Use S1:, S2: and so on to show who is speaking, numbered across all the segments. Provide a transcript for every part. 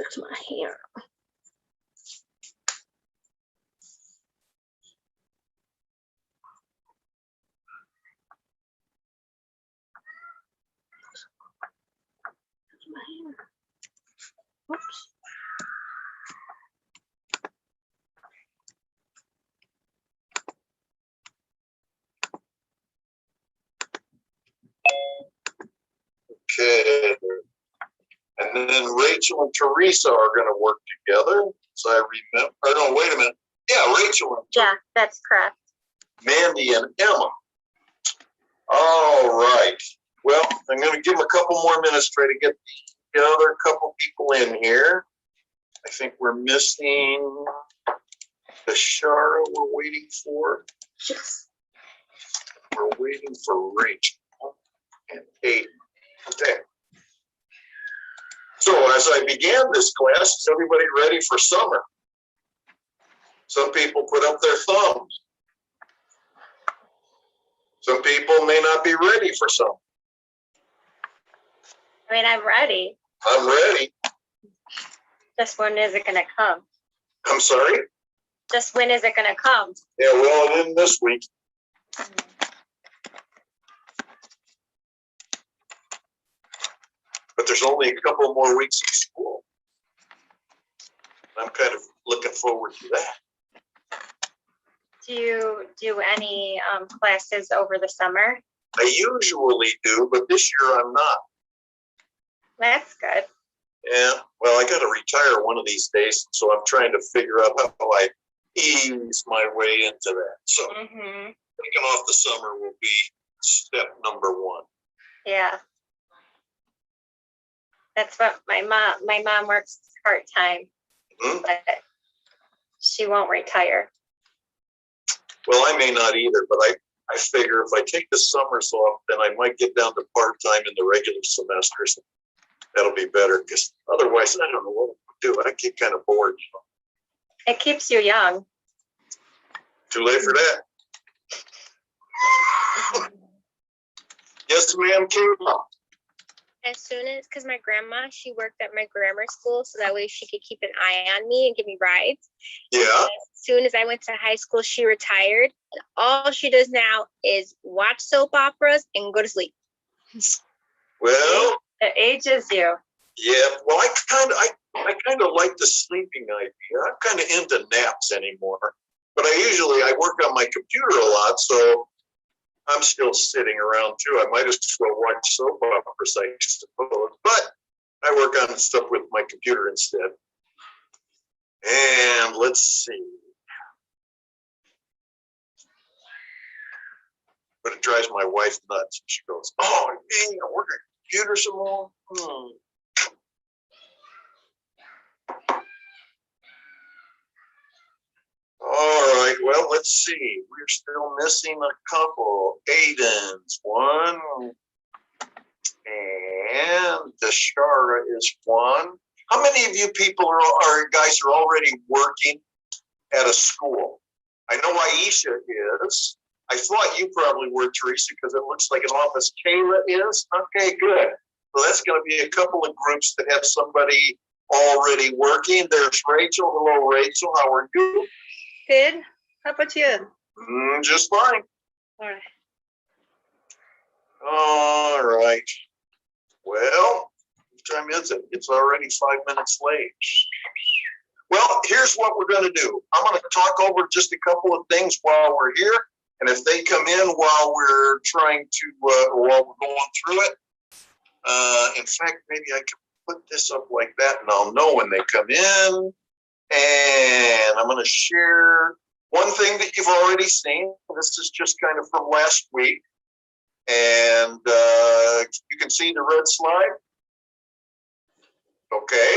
S1: fix my hair. Fix my hair. Oops.
S2: Okay. And then Rachel and Teresa are going to work together. So I remember, or no, wait a minute. Yeah, Rachel and
S1: Yeah, that's correct.
S2: Mandy and Emma. All right. Well, I'm going to give them a couple more minutes to try to get the other couple people in here. I think we're missing the Shara we're waiting for.
S1: Yes.
S2: We're waiting for Rachel and Aiden. Okay. So as I began this class, is everybody ready for summer? Some people put up their thumbs. Some people may not be ready for summer.
S1: I mean, I'm ready.
S2: I'm ready.
S1: Just when is it gonna come?
S2: I'm sorry?
S1: Just when is it gonna come?
S2: Yeah, well, it isn't this week. But there's only a couple more weeks of school. I'm kind of looking forward to that.
S1: Do you do any classes over the summer?
S2: I usually do, but this year I'm not.
S1: That's good.
S2: Yeah, well, I got to retire one of these days, so I'm trying to figure out how I ease my way into that. So taking off the summer will be step number one.
S1: Yeah. That's what my mom works part-time, but she won't retire.
S2: Well, I may not either, but I figure if I take the summers off, then I might get down to part-time in the regular semesters. That'll be better, because otherwise I don't know what to do. I get kind of bored.
S1: It keeps you young.
S2: Too late for that. Yes, ma'am, Kayla.
S3: As soon as, because my grandma, she worked at my grammar school, so that way she could keep an eye on me and give me rides.
S2: Yeah.
S3: And as soon as I went to high school, she retired. And all she does now is watch soap operas and go to sleep.
S2: Well,
S1: It ages you.
S2: yeah. Well, I kind of like the sleeping idea. I'm kind of into naps anymore. But I work on my computer a lot, so I'm still sitting around too. I might as well watch soap operas, I suppose. But I work on stuff with my computer instead. And let's see. But it drives my wife nuts. She goes, "Oh, man, I work on computer some more." All right, well, let's see. We're still missing a couple. Aiden's one. And Deshara is one. How many of you people guys are already working at a school? I know Aisha is. I thought you probably were, Teresa, because it looks like an office. Kayla is. Okay, good. So that's going to be a couple of groups that have somebody already working. There's Rachel. Hello, Rachel. How are you?
S1: Good. How about you?
S2: Just fine.
S1: All right.
S2: All right. Well, what time is it? It's already 5 minutes late. Well, here's what we're going to do. I'm going to talk over just a couple of things while we're here. And if they come in while we're trying to, while we're going through it, in fact, maybe I can put this up like that and I'll know when they come in. And I'm going to share one thing that you've already seen. This is just kind of from last week. And you can see the red slide. Okay.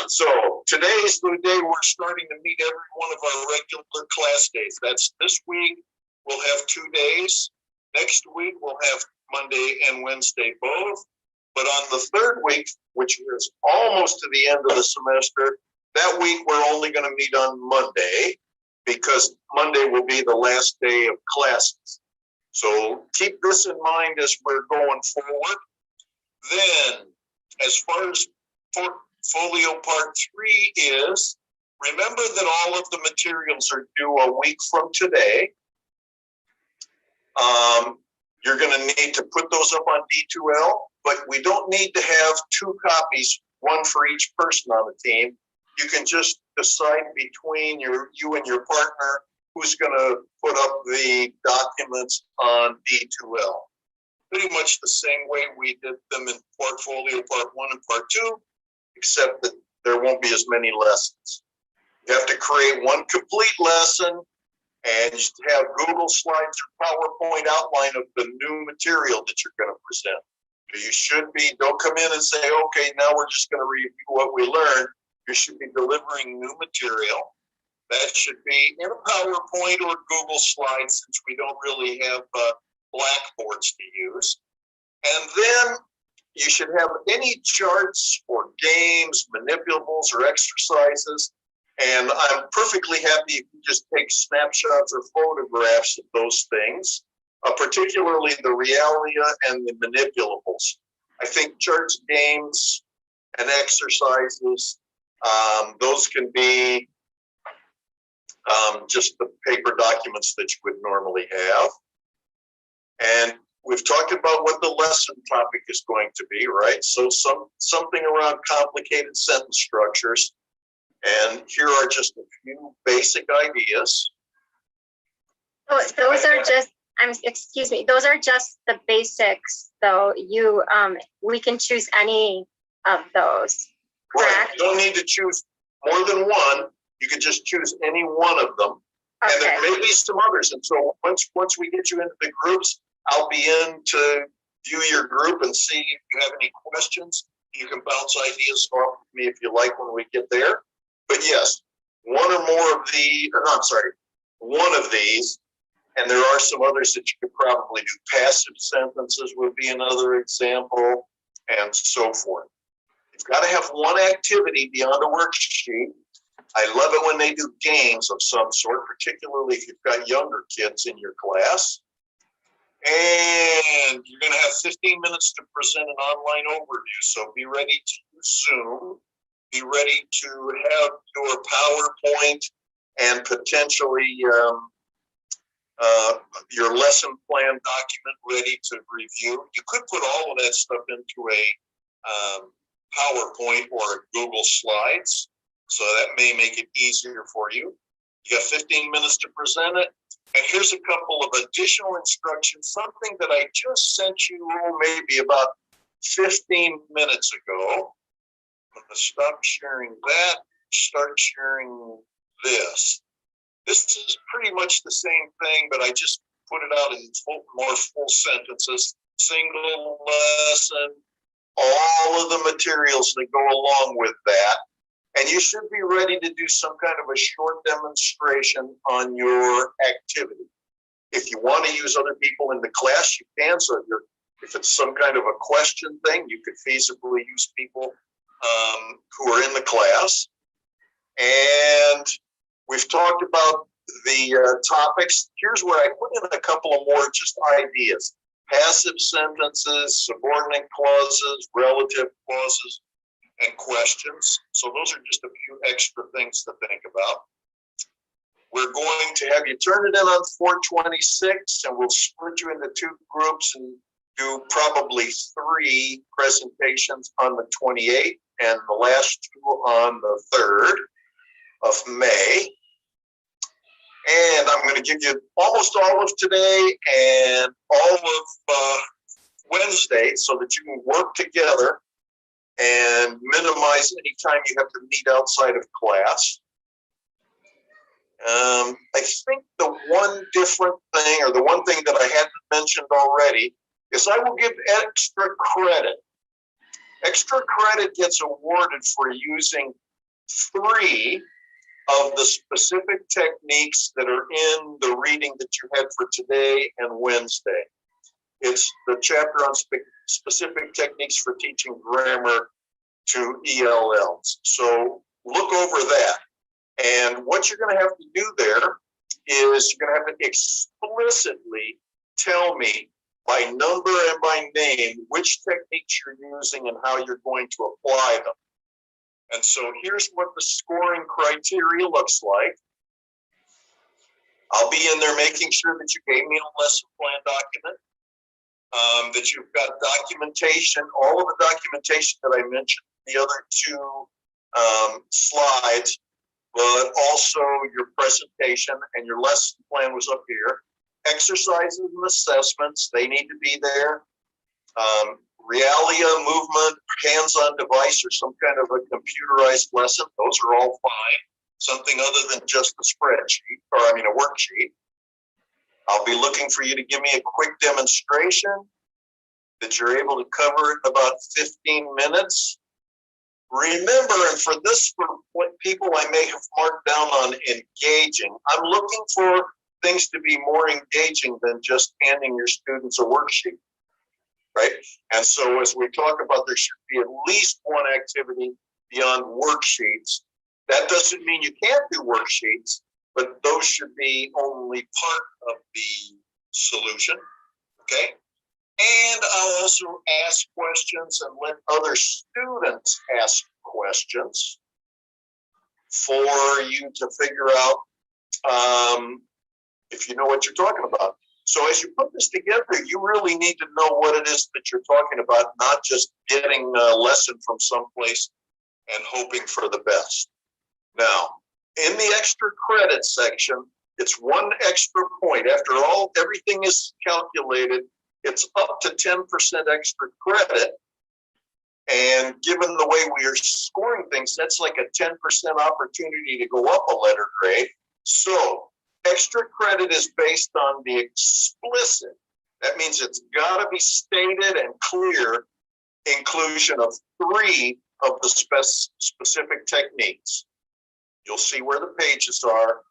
S2: So today is the day we're starting to meet every one of our regular class days. That's this week. We'll have 2 days. Next week, we'll have Monday and Wednesday both. But on the third week, which is almost to the end of the semester, that week we're only going to meet on Monday because Monday will be the last day of classes. So keep this in mind as we're going forward. Then, as far as Folio part 3 is, remember that all of the materials are due a week from today. You're going to need to put those up on D2L, but we don't need to have 2 copies, one for each person on the team. You can just decide between you and your partner who's going to put up the documents on D2L. Pretty much the same way we did them in portfolio part 1 and part 2, except that there won't be as many lessons. You have to create one complete lesson and have Google Slides or PowerPoint outline of the new material that you're going to present. So you should be, don't come in and say, okay, now we're just going to review what we learned. You should be delivering new material. That should be in a PowerPoint or Google Slides, since we don't really have blackboards to use. And then you should have any charts or games, manipulables, or exercises. And I'm perfectly happy if you just take snapshots or photographs of those things, particularly the realia and the manipulables. I think charts, games, and exercises, those can be just the paper documents that you would normally have. And we've talked about what the lesson topic is going to be, right? So something around complicated sentence structures. And here are just a few basic ideas.
S1: Oh, those are just, excuse me, those are just the basics, though. We can choose any of those, correct?
S2: Right. You don't need to choose more than one. You can just choose any one of them. Okay. And there may be some others. And so once we get you into the groups, I'll be in to view your group and see if you have any questions. You can bounce ideas off of me if you like when we get there. But yes, one of these, and there are some others that you could probably do. Passive sentences would be another example, and so forth. You've got to have one activity beyond a worksheet. I love it when they do games of some sort, particularly if you've got younger kids in your class. And you're going to have 15 minutes to present an online overview, so be ready to use Zoom. Be ready to have your PowerPoint and potentially your lesson plan document ready to review. You could put all of that stuff into a PowerPoint or Google Slides, so that may make it easier for you. You got 15 minutes to present it. And here's a couple of additional instructions, something that I just sent you maybe about 15 minutes ago. I'm going to stop sharing that, start sharing this. This is pretty much the same thing, but I just put it out in more full sentences. Single lesson, all of the materials that go along with that. And you should be ready to do some kind of a short demonstration on your activity. If you want to use other people in the class, you can. So if it's some kind of a question thing, you could feasibly use people who are in the class. And we've talked about the topics. Here's where I put in a couple of more just ideas. Passive sentences, subordinate clauses, relative clauses, and questions. So those are just a few extra things to think about. We're going to have you turn it in on 4/26, and we'll split you into 2 groups and do probably 3 presentations on the 28th and the last 2 on the 3rd of May. And I'm going to give you almost all of today and all of Wednesday so that you can work together and minimize any time you have to meet outside of class. I think the one different thing, or the one thing that I hadn't mentioned already, is I will give extra credit. Extra credit gets awarded for using 3 of the specific techniques that are in the reading that you had for today and Wednesday. It's the chapter on specific techniques for teaching grammar to ELLs. So look over that. And what you're going to have to do there is you're going to have to explicitly tell me by number and by name which techniques you're using and how you're going to apply them. And so here's what the scoring criteria looks like. I'll be in there making sure that you gave me a lesson plan document, that you've got documentation, all of the documentation that I mentioned, the other two slides, but also your presentation, and your lesson plan was up here. Exercises and assessments, they need to be there. Realia, movement, hands-on device, or some kind of a computerized lesson, those are all fine. Something other than just a spreadsheet, or I mean a worksheet. I'll be looking for you to give me a quick demonstration that you're able to cover in about 15 minutes. Remember, and for this, for what people I may have marked down on engaging, I'm looking for things to be more engaging than just handing your students a worksheet, right? And so as we talk about, there should be at least one activity beyond worksheets. That doesn't mean you can't do worksheets, but those should be only part of the solution, okay? And I'll also ask questions and let other students ask questions for you to figure out if you know what you're talking about. So as you put this together, you really need to know what it is that you're talking about, not just getting a lesson from someplace and hoping for the best. Now, in the extra credit section, it's one extra point. After all, everything is calculated, it's up to 10% extra credit. And given the way we are scoring things, that's like a 10% opportunity to go up a letter grade. So extra credit is based on the explicit. That means it's got to be stated and clear inclusion of 3 of the specific techniques. You'll see where the pages are.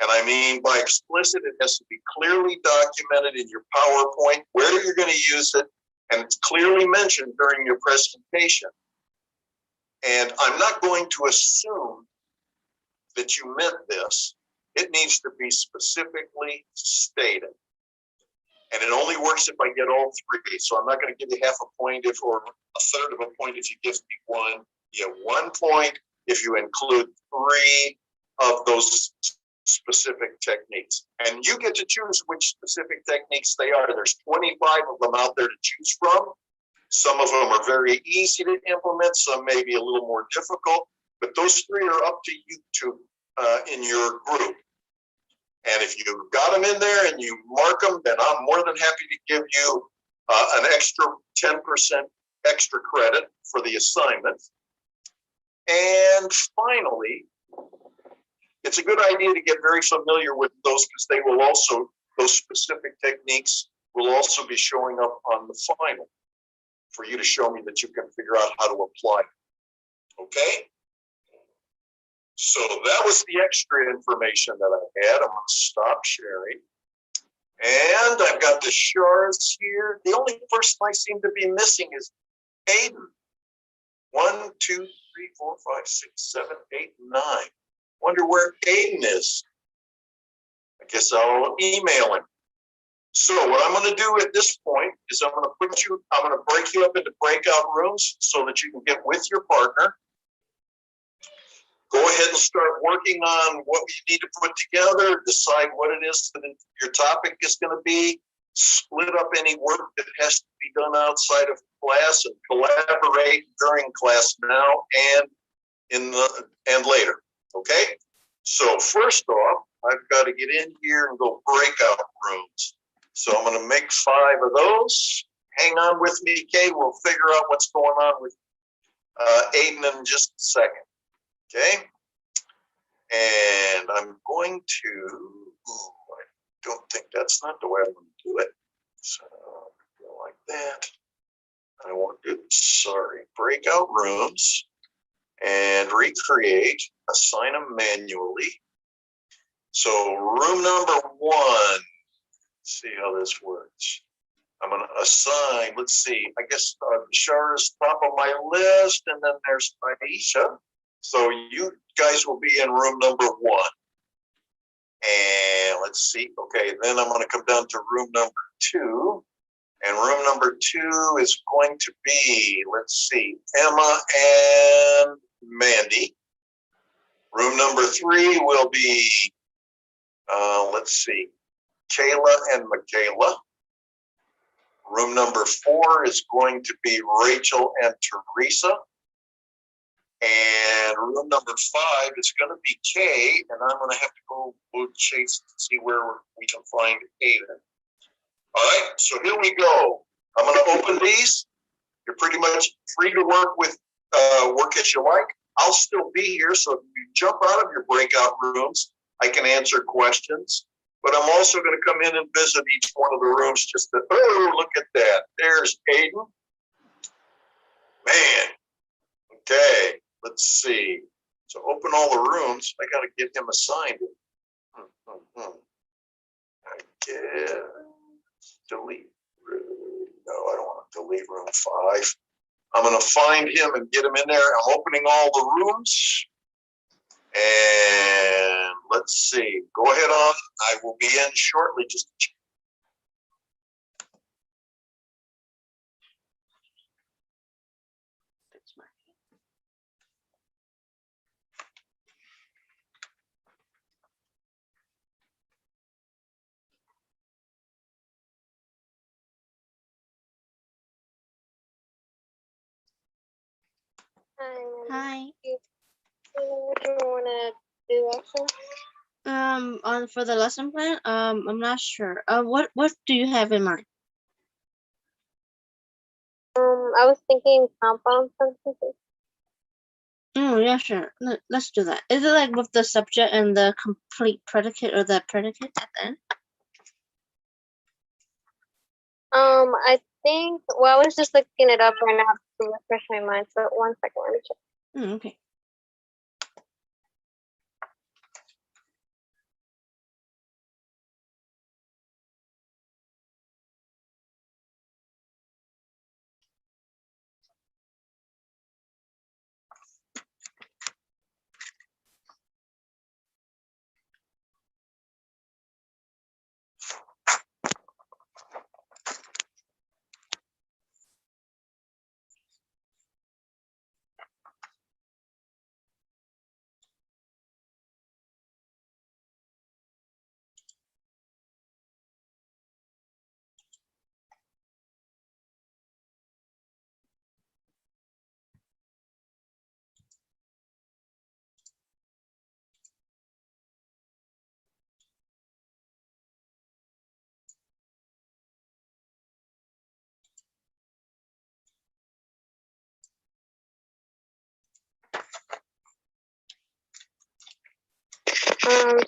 S2: And I mean by explicit, it has to be clearly documented in your PowerPoint, where you're going to use it, and it's clearly mentioned during your presentation. And I'm not going to assume that you meant this. It needs to be specifically stated. And it only works if I get all 3. So I'm not going to give you half a point if, or a third of a point if you give me 1. You have 1 point if you include 3 of those specific techniques. And you get to choose which specific techniques they are. There's 25 of them out there to choose from. Some of them are very easy to implement, some may be a little more difficult, but those 3 are up to you to in your group. And if you've got them in there and you mark them, then I'm more than happy to give you an extra 10% extra credit for the assignment. And finally, it's a good idea to get very familiar with those, because they will also, those specific techniques will also be showing up on the final for you to show me that you can figure out how to apply it. Okay? So that was the extra information that I had. I'm going to stop sharing. And I've got the shards here. The only person I seem to be missing is Aiden. 1, 2, 3, 4, 5, 6, 7, 8, 9. Wonder where Aiden is. I guess I'll email him. So what I'm going to do at this point is I'm going to break you up into breakout rooms so that you can get with your partner. Go ahead and start working on what you need to put together, decide what it is that your topic is going to be, split up any work that has to be done outside of class, and collaborate during class now and later. Okay? So first off, I've got to get in here and go breakout rooms. So I'm going to make 5 of those. Hang on with me, Kay. We'll figure out what's going on with Aiden in just a second. Okay, and I'm going to, I don't think that's not the way I'm going to do it. So go like that. I want to do, sorry, breakout rooms and recreate, assign them manually. So room number 1, let's see how this works. I'm going to assign, let's see, I guess Shar is top of my list, and then there's Aisha. So you guys will be in room number 1. And let's see. Okay, then I'm going to come down to room number 2. And room number 2 is going to be, let's see, Emma and Mandy. Room number 3 will be, let's see, Kayla and Michaela. Room number 4 is going to be Rachel and Teresa. And room number 5 is going to be Kay, and I'm going to have to go chase to see where we can find Aiden. All right, so here we go. I'm going to open these. You're pretty much free to work with work as you like. I'll still be here, so if you jump out of your breakout rooms, I can answer questions. But I'm also going to come in and visit each one of the rooms just to, oh, look at that. There's Aiden. Man. Okay, let's see. So open all the rooms. I got to get him assigned. I guess delete. No, I don't want to delete room 5. I'm going to find him and get him in there. I'm opening all the rooms. And let's see. Go ahead on. I will be in shortly. Just
S3: Hi.
S1: What do you want to do also?
S3: On for the lesson plan, I'm not sure. What do you have in mind?
S1: I was thinking compound sentences.
S3: Yeah, sure. Let's do that. Is it like with the subject and the complete predicate or the predicate at the end?
S1: I think, well, I was just looking it up right now to refresh my mind. So 1 second, let me check.
S3: Okay.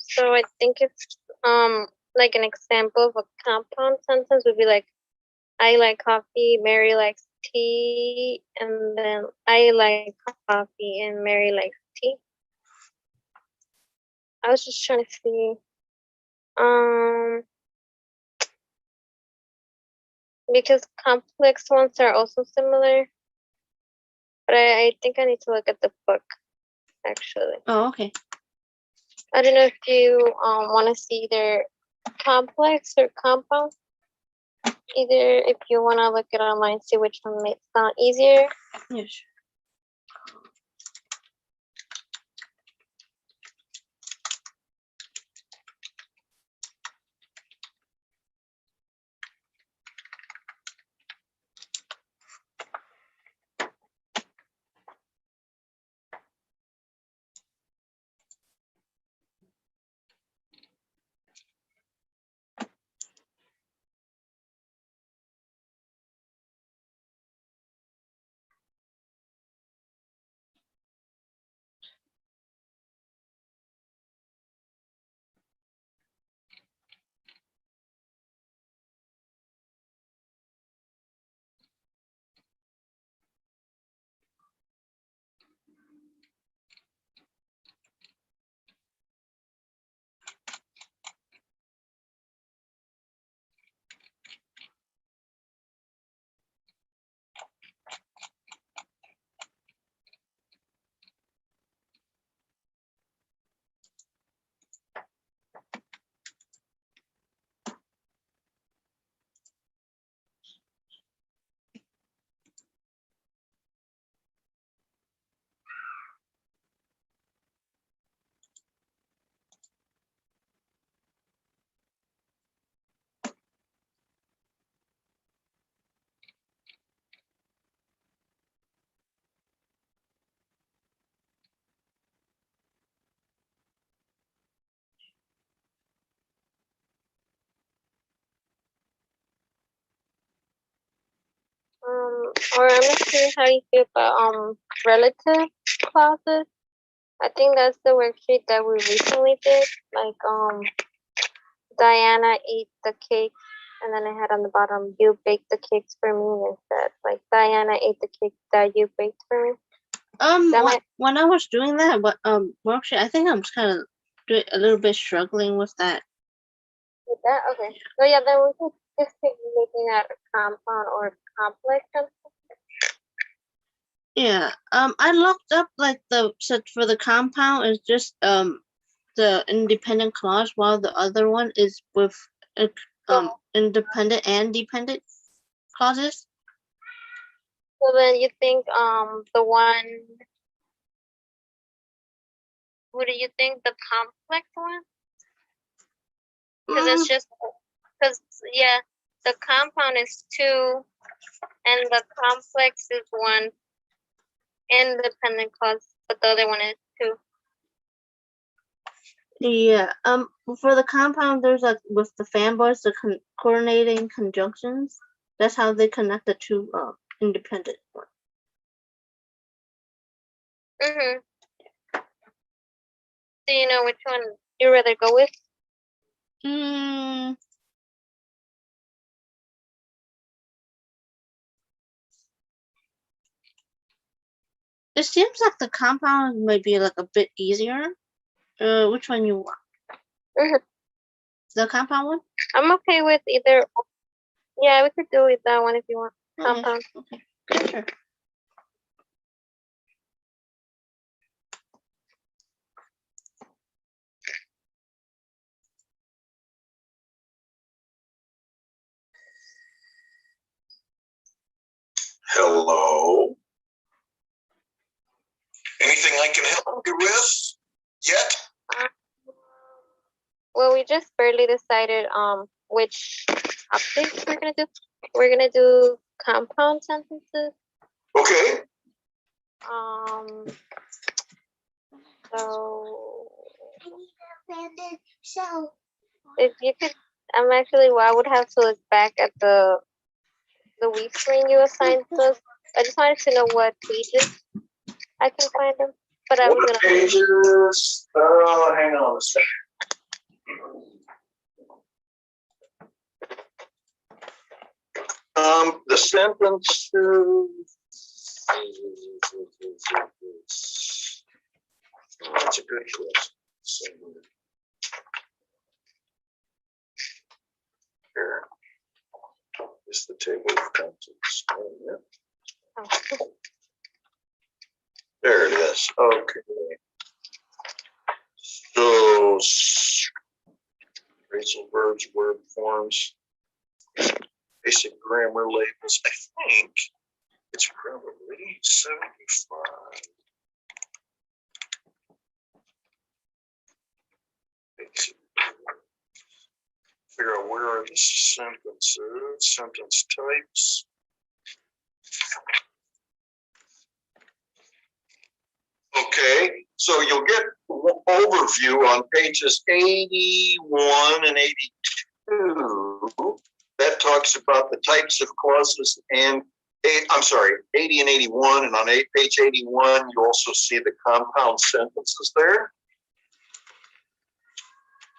S1: So I think it's like an example of a compound sentence would be like, I like coffee, Mary likes tea, and then I like coffee and Mary likes tea. I was just trying to see. Because complex ones are also similar. But I think I need to look at the book actually.
S3: Oh, okay.
S1: I don't know if you want to see either complex or compound. Either if you want to look it online, see which one may sound easier.
S3: Yeah, sure.
S1: or I'm not sure how you feel about relative clauses. I think that's the worksheet that we recently did. Like Diana ate the cake, and then I had on the bottom, you baked the cakes for me instead. Like Diana ate the cake that you baked for me.
S3: When I was doing that, worksheet, I think I'm kind of a little bit struggling with that.
S1: With that, okay. So yeah, then we could just keep looking at a compound or complex.
S3: Yeah. I looked up like for the compound is just the independent clause, while the other one is with independent and dependent clauses.
S1: So then you think the one, what do you think, the complex one? Because it's just yeah, the compound is 2 and the complex is 1 independent clause, but the other one is 2.
S3: Yeah. For the compound, there's like with the fanboys, the coordinating conjunctions. That's how they connect the two independent ones.
S1: Mhm. Do you know which one you rather go with?
S3: It seems like the compound might be like a bit easier. Which one you want?
S1: Mhm.
S3: The compound one?
S1: I'm okay with either. Yeah, we could do with that one if you want.
S3: Okay.
S1: Compound.
S3: Okay. Yeah, sure.
S2: Hello. Anything I can help you with yet?
S1: Well, we just barely decided which updates we're gonna do. We're gonna do compound sentences.
S2: Okay.
S1: So if you could, I would have to look back at the weeks when you assigned those. I just wanted to know what pages I can find them. But I'm
S2: What
S1: gonna
S2: pages? Hang on a second. The sentences. That's a good question. Here is the table of contents. There it is. Okay. So, phrasal verbs, word forms, basic grammar labels. I think it's probably 75. Figure out where are the sentences, sentence types. Okay, so you'll get an overview on pages 81 and 82. That talks about the types of clauses and 80 and 81. And on page 81, you also see the compound sentences there.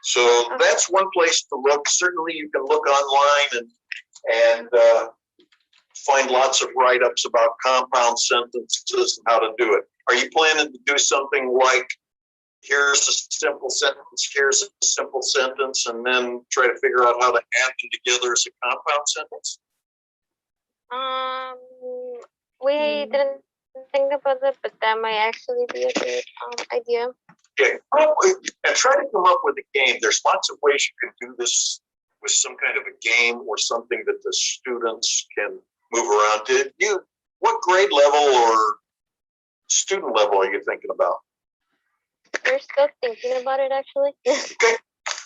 S2: So that's one place to look. Certainly you can look online and find lots of write-ups about compound sentences and how to do it. Are you planning to do something like, here's a simple sentence, here's a simple sentence, and then try to figure out how to add them together as a compound sentence?
S1: We didn't think about that, but that might actually be a good idea.
S2: Okay, and try to come up with a game. There's lots of ways you can do this with some kind of a game or something that the students can move around to. What grade level or student level are you thinking about?
S1: We're still thinking about it, actually.
S2: Okay,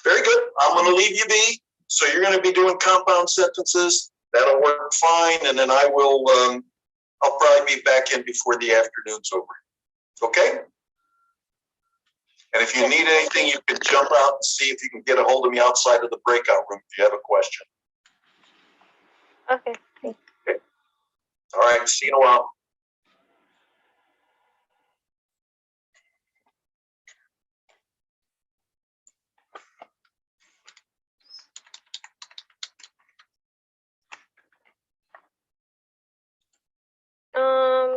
S2: very good. I'm going to leave you be. So you're going to be doing compound sentences. That'll work fine. And then I will, I'll probably be back in before the afternoon's over. Okay? And if you need anything, you can jump out and see if you can get a hold of me outside of the breakout room if you have a question.
S1: Okay.
S2: Okay. All right, see you in a while.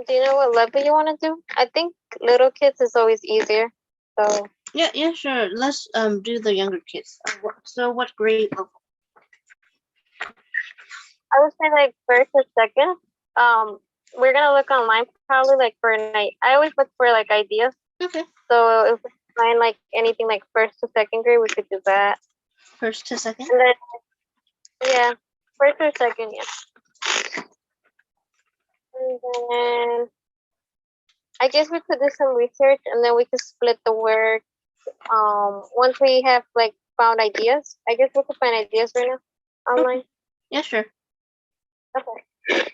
S1: Do you know what level you want to do? I think little kids is always easier. So
S3: Yeah, sure. Let's do the younger kids. So what grade level?
S1: I would say like first or second. We're gonna look online probably like for night. I always look for like ideas.
S3: Okay.
S1: So if we find like anything like first to second grade, we could do that.
S3: First to second?
S1: And then yeah, first or second, yeah. And then I guess we could do some research and then we could split the work. Once we have like found ideas, I guess we could find ideas right now online.
S3: Yeah, sure.
S1: Okay.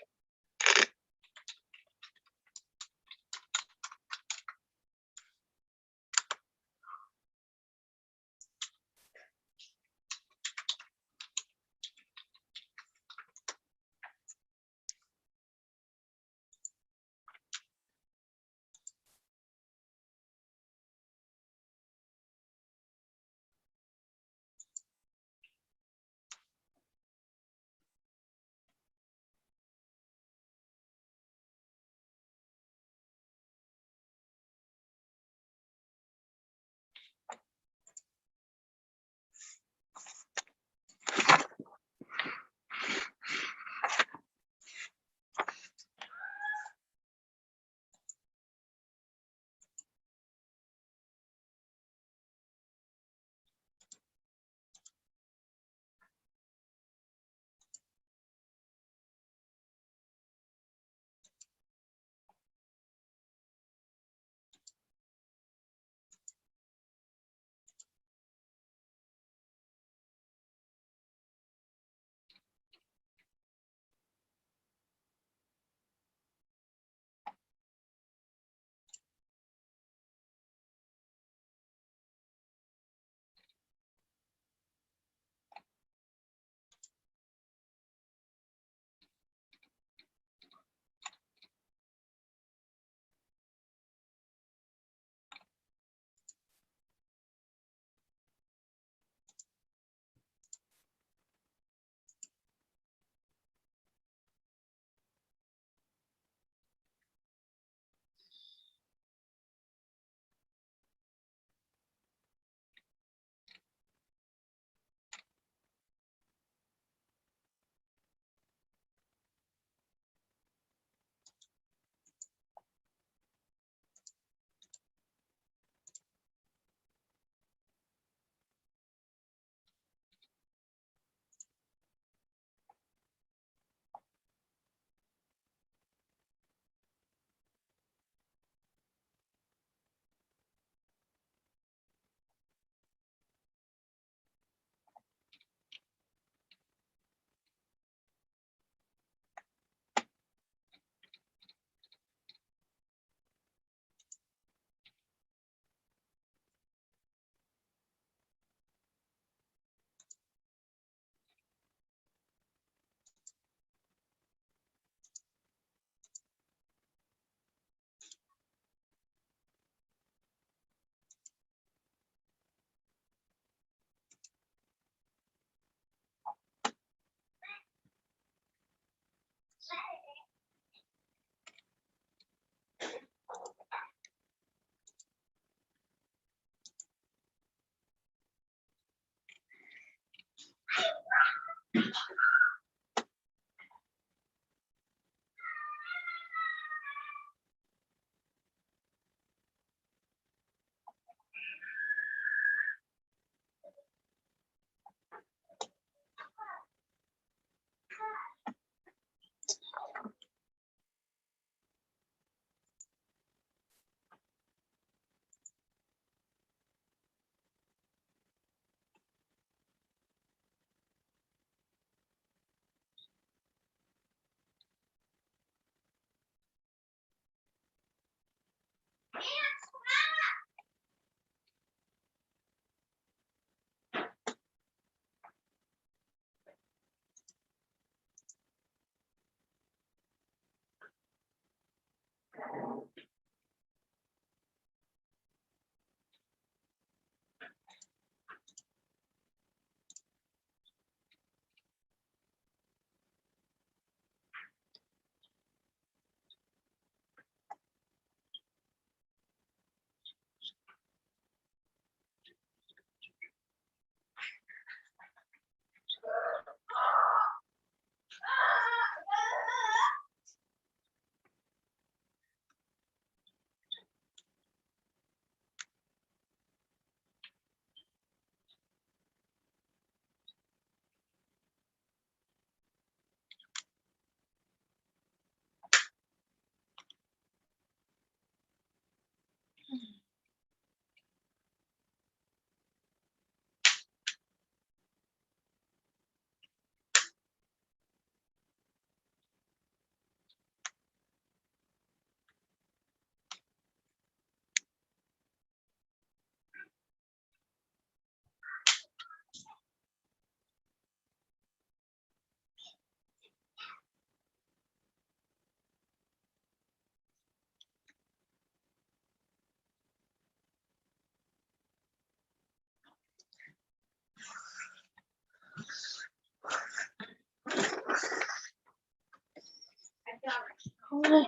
S3: Okay.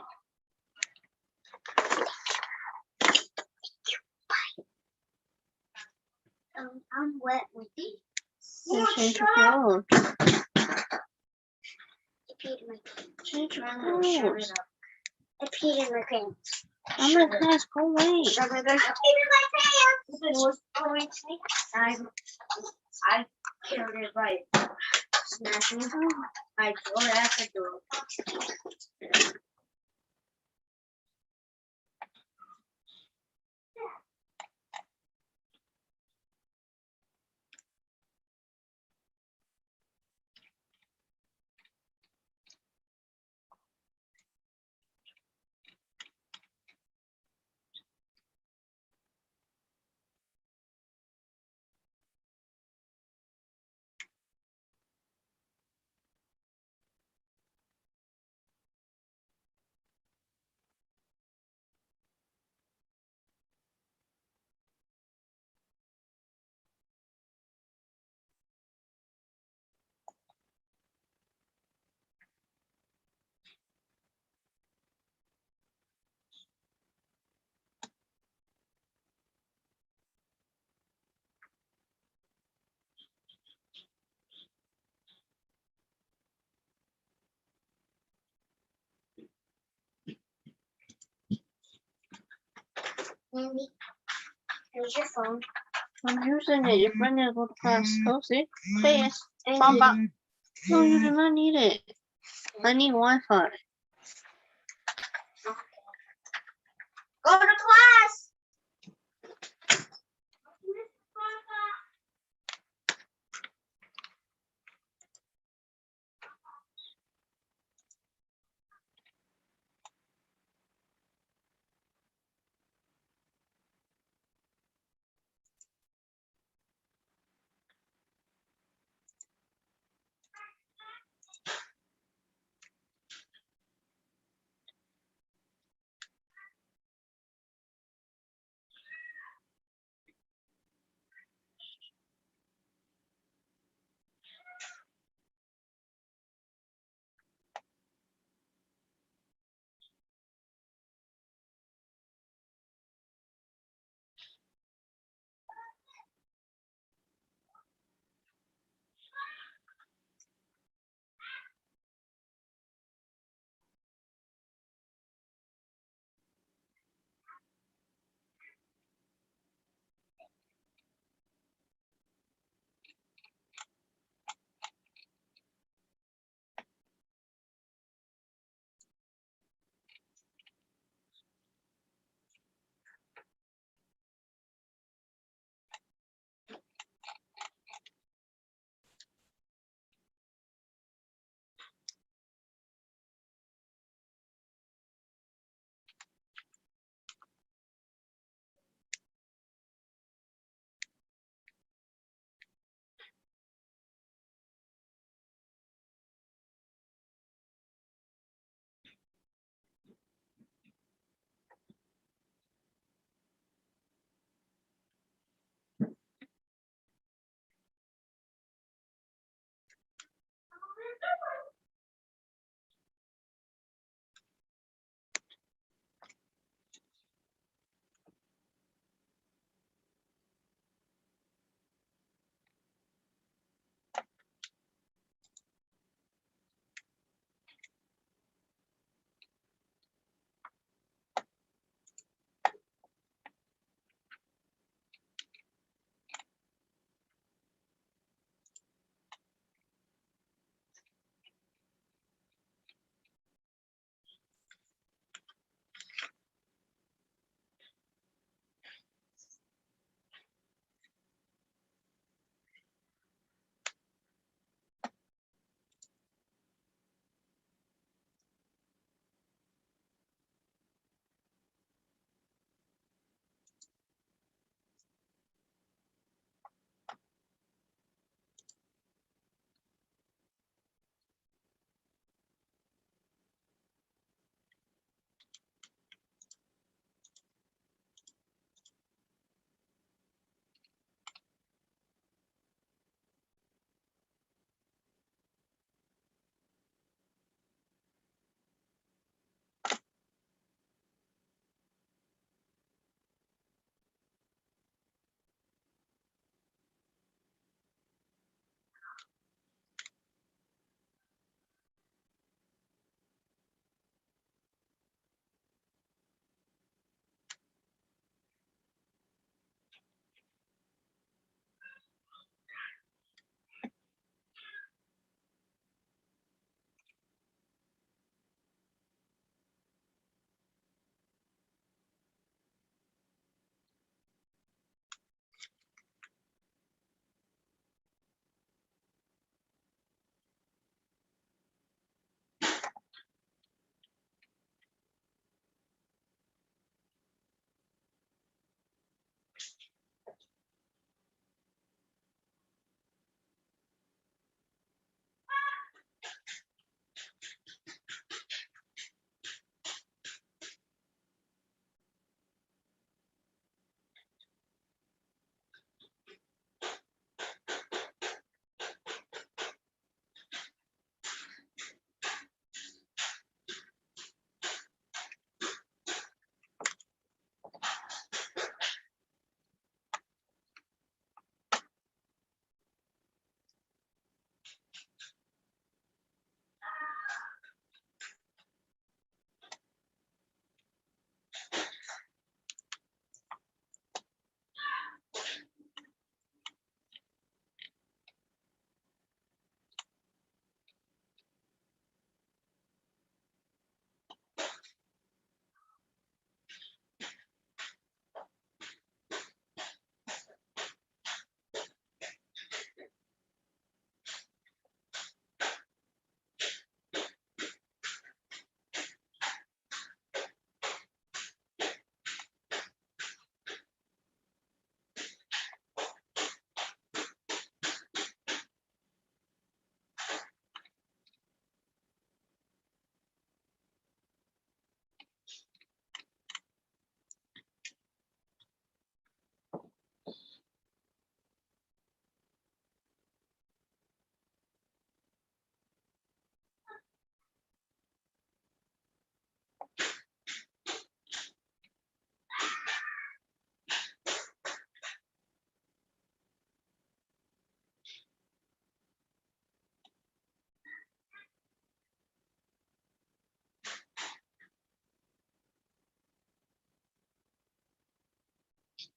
S4: I'm wet with it.
S3: Change your clothes.
S4: I peed in my pants.
S3: Change your
S4: Shut it
S3: clothes.
S4: up. I peed in my pants.
S3: I'm in class. Go away.
S4: I peed in my pants. It was going to I killed it by smashing my door at the door. Mandy, here's your phone.
S3: I'm using it. Your friend didn't go to class. Oh, see? Say yes. Papa. No, you do not need it. I need Wi-Fi.
S4: Go to class.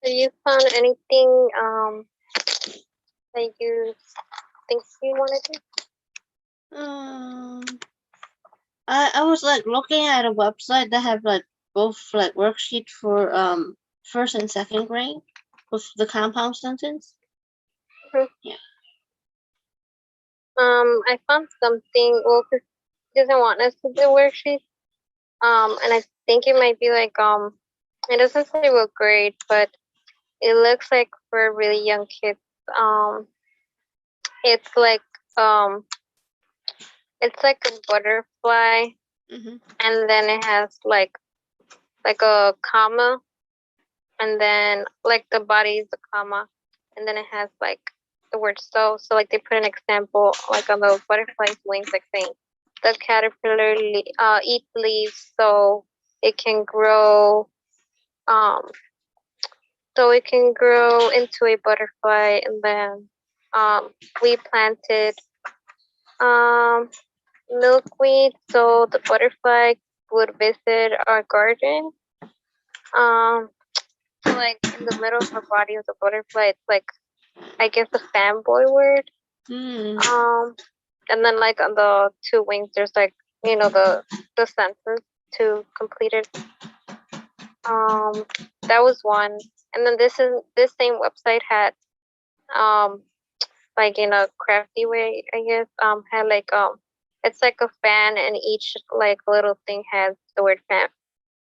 S1: Have you found anything that you think you want to do?
S3: I was like looking at a website that have like both like worksheets for first and second grade with the compound sentence.
S1: I found something. Well, 'cause he doesn't want us to do worksheets. And I think it might be like it doesn't say what grade, but it looks like for really young kids. It's like um, it's like a butterfly,
S3: Mm-hmm.
S1: and then it has like a comma, and then like the body is a comma, and then it has like the word so. So like they put an example like on the butterfly's wings, like saying the caterpillar eats leaves so it can grow um so it can grow into a butterfly, and then we planted um milkweed so the butterfly would visit our garden. um so like in the middle of the body of the butterfly it's like I guess the fanboy word.
S3: Mm.
S1: And then like on the two wings there's like the sentence to complete it. That was one. And then this same website had um like in a crafty way, I guess, had like it's like a fan, and each like little thing has the word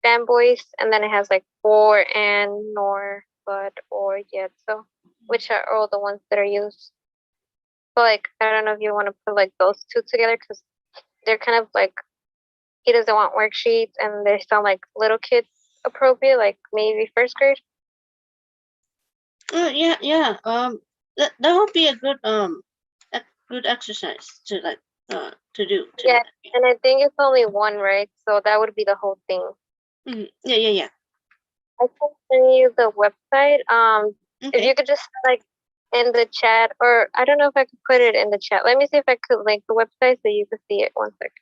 S1: fanboys, and then it has like for and nor but or yet, so which are all the ones that are used. But like I don't know if you want to put like those two together because they're kind of like he doesn't want worksheets and they sound like little kids appropriate, like maybe first grade.
S3: Yeah, yeah. That would be a good exercise to like to do.
S1: Yeah, and I think it's only one, right? So that would be the whole thing.
S3: Yeah, yeah, yeah.
S1: I can send you the website. If
S3: Okay.
S1: you could just like in the chat, or I don't know if I could put it in the chat. Let me see if I could link the website so you could see it. One second.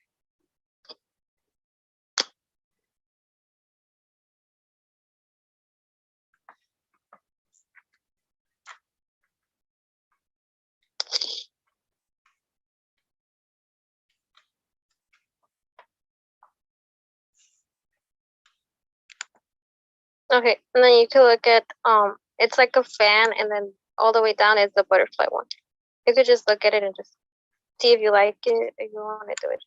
S1: Okay, and then you can look at it's like a fan, and then all the way down is the butterfly one. You could just look at it and just see if you like it, if you want to do it.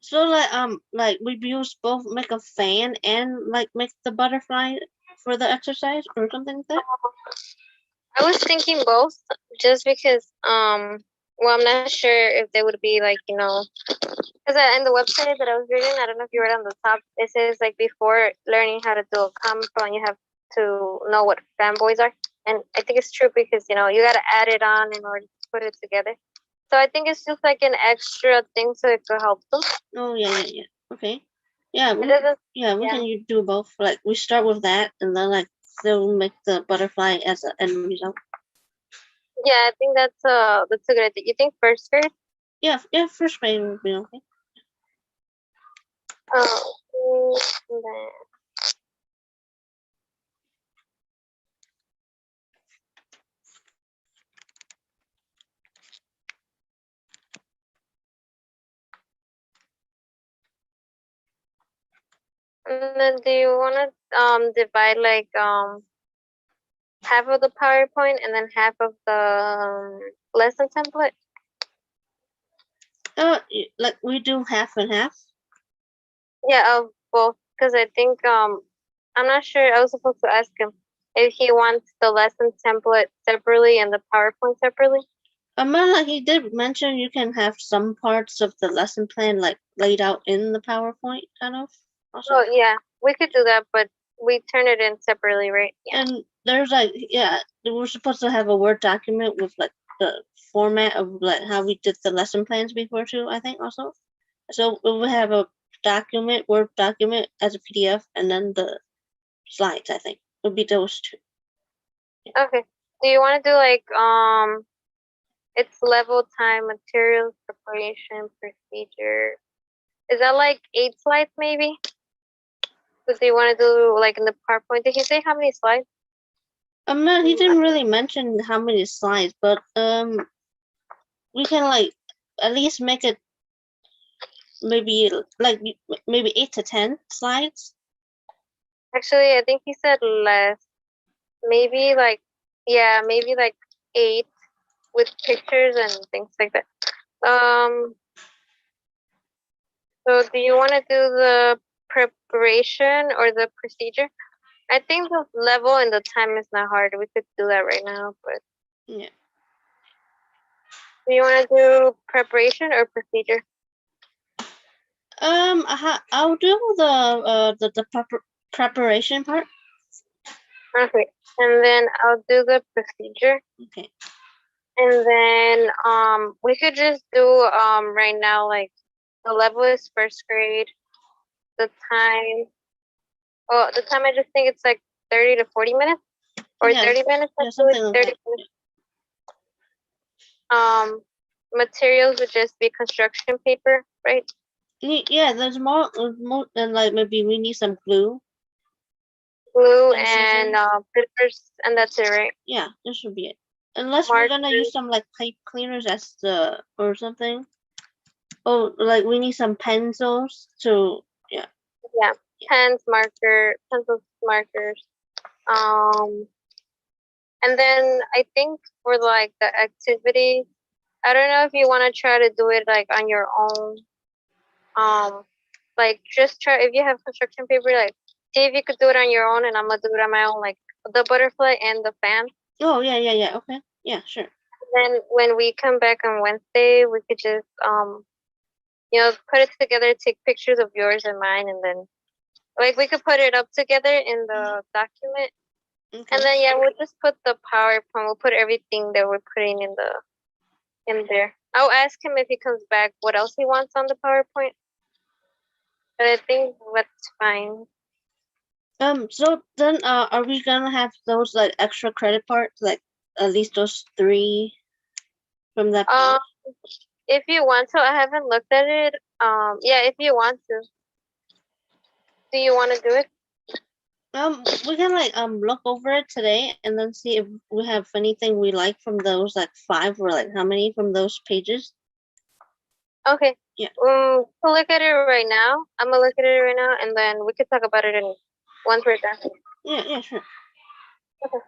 S3: So like we use both make a fan and like make the butterfly for the exercise or something like that.
S1: I was thinking both, just because well I'm not sure if they would be like because in the website that I was reading, I don't know if you read on the top, it says like before learning how to do a compound, you have to know what fanboys are. And I think it's true because, you got to add it on in order to put it together. So I think it's just like an extra thing so it could help them.
S3: Oh yeah, yeah, yeah. Okay. Yeah,
S1: It doesn't,
S3: we
S1: yeah.
S3: can do both. Like we start with that and then like they'll make the butterfly as an end result.
S1: Yeah, I think that's a good idea. You think first grade?
S3: Yeah, first grade would be okay.
S1: Oh, and then do you want to divide like half of the PowerPoint and then half of the lesson template?
S3: Like we do half and half.
S1: Yeah, of both, because I think I'm not sure. I was supposed to ask him if he wants the lesson template separately and the PowerPoint separately.
S3: Amanda, he did mention you can have some parts of the lesson plan like laid out in the PowerPoint, kind of. Also.
S1: Oh yeah, we could do that, but we turn it in separately, right? Yeah.
S3: And there's like, yeah, we're supposed to have a Word document with like the format of like how we did the lesson plans before too, I think also. So we will have a document, Word document as a PDF, and then the slides, I think, would be those two.
S1: Okay. Do you want to do like it's level time, materials, preparation, procedure? Is that like 8 slides maybe? But do you want to do like in the PowerPoint? Did he say how many slides?
S3: No, he didn't really mention how many slides, but we can like at least make it maybe like maybe 8 to 10 slides.
S1: Actually, I think he said less. Maybe like, yeah, maybe like 8 with pictures and things like that. So do you want to do the preparation or the procedure? I think the level and the time is not hard. We could do that right now, but
S3: Yeah.
S1: do you want to do preparation or procedure?
S3: I'll do the preparation part.
S1: Okay, and then I'll do the procedure.
S3: Okay.
S1: And then we could just do right now, like the level is first grade. The time, oh, the time I just think it's like 30 to 40 minutes or
S3: Yeah,
S1: 30 minutes.
S3: yeah,
S1: Let's do it
S3: something like
S1: 30
S3: that.
S1: minutes. Materials would just be construction paper, right?
S3: Yeah, there's more than like maybe we need some glue.
S1: Glue
S3: And
S1: and
S3: scissors.
S1: papers, and that's it, right?
S3: Yeah, this should be it. Unless we're gonna
S1: Markers.
S3: use some like pipe cleaners as the or something. Oh, like we need some pencils to yeah.
S1: Yeah, pens, pencils, markers. Um, and then I think for like the activity, I don't know if you want to try to do it like on your own. Like just try if you have construction paper, like see if you could do it on your own, and I'm gonna do it on my own, like the butterfly and the fan.
S3: Oh yeah. Okay. Yeah, sure.
S1: Then when we come back on Wednesday, we could just put it together, take pictures of yours and mine, and then like we could put it up together in the document.
S3: Okay.
S1: And then yeah, we'll just put the PowerPoint. We'll put everything that we're putting in there. I'll ask him if he comes back what else he wants on the PowerPoint. But I think that's fine.
S3: So then are we gonna have those like extra credit parts, like at least those 3 from that
S1: Um,
S3: page?
S1: if you want to, I haven't looked at it. Yeah, if you want to, do you want to do it?
S3: We can like look over it today and then see if we have anything we like from those like 5 or like how many from those pages.
S1: Okay.
S3: Yeah.
S1: We'll look at it right now. I'm gonna look at it right now, and then we could talk about it once we're done.
S3: Yeah, sure.
S1: Okay.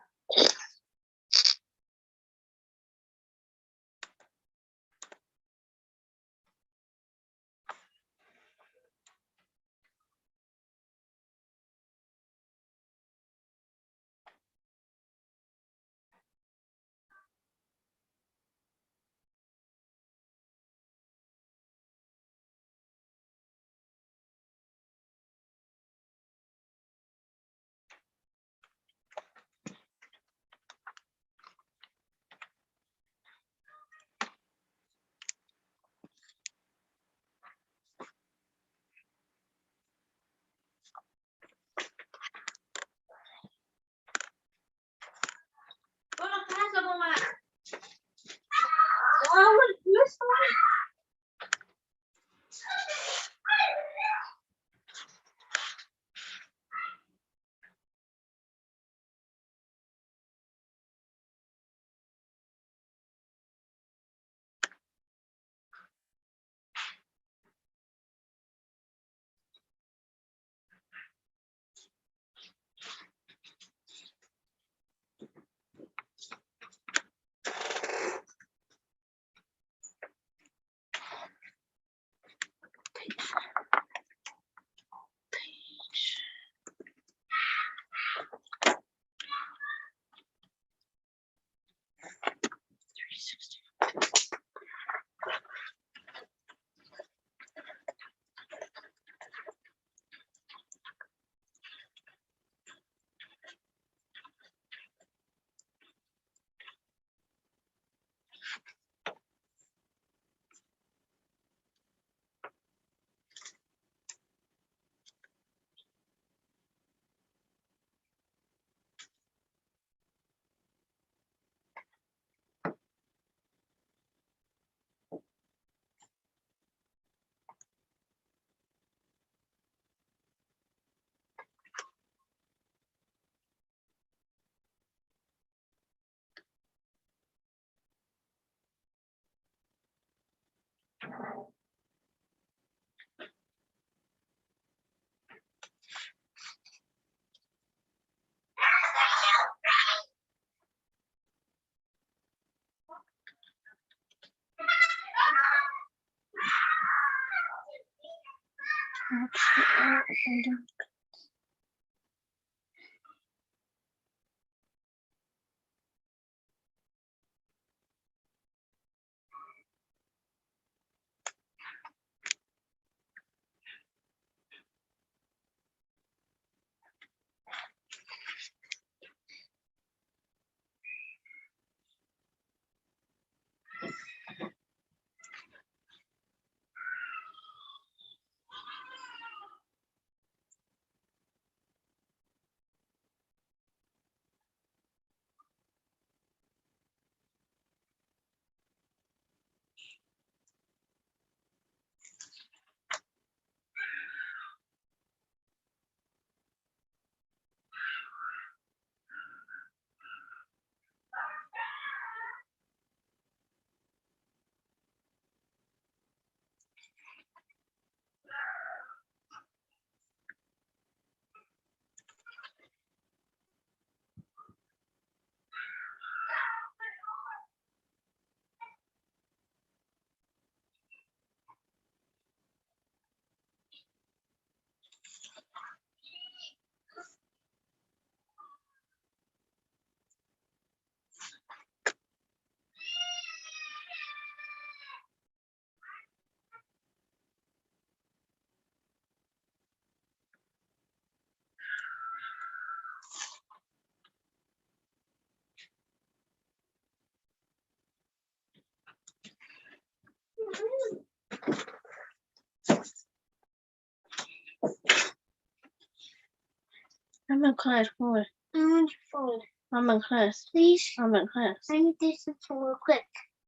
S3: I'm in class. Boy.
S4: I'm on your phone.
S3: I'm in class.
S4: Please.
S3: I'm in class.
S4: I need this real quick.